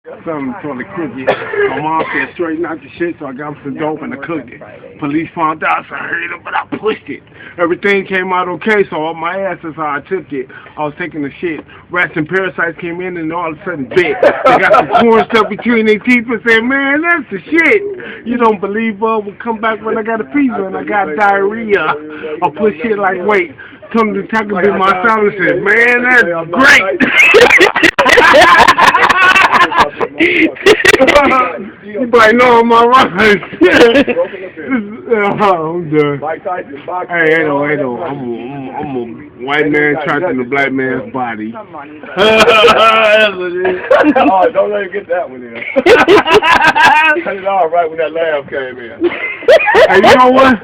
Something totally crooked. My mom said straighten out the shit, so I got some dope and I cooked it. Police found out, so I hurried up, but I pushed it. Everything came out okay, so all my ass is how I took it. I was taking the shit. Rats and parasites came in, and all of a sudden, bit. They got some corn stuff between their teeth and said, man, that's the shit. You don't believe will come back when I got a fever and I got diarrhea. I put shit like, wait. Told him to talk about my salad and said, man, that's great. You probably know I'm all right. I'm done. Hey, ain't no. I'm a white man trapped in a black man's body. Oh, don't let him get that one in. Cut it off right when that laugh came in. Hey, you know what?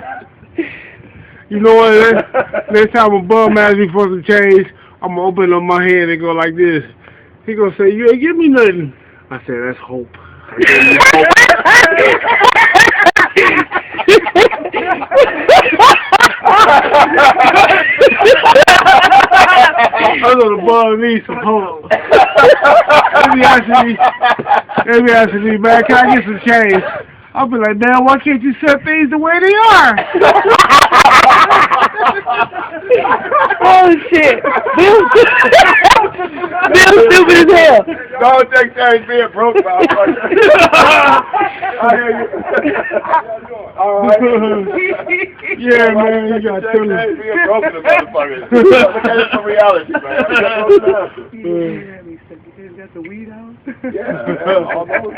You know what? Next time a bum asks me for some change, I'm going to open up my hand and go like this. He going to say, you ain't give me nothing. I said, that's hope. I know the bum needs some hope. They be asking me, man, can I get some change? I'll be like, man, why can't you set things the way they are? Oh shit! Bill's stupid as hell. Don't take change being broke, motherfucker. I hear you. All right. Yeah, man, you got to tell Take change being broke, motherfucker. Look at it for reality, man. Yeah, he said, you guys got the weed out? Yeah, man, almost.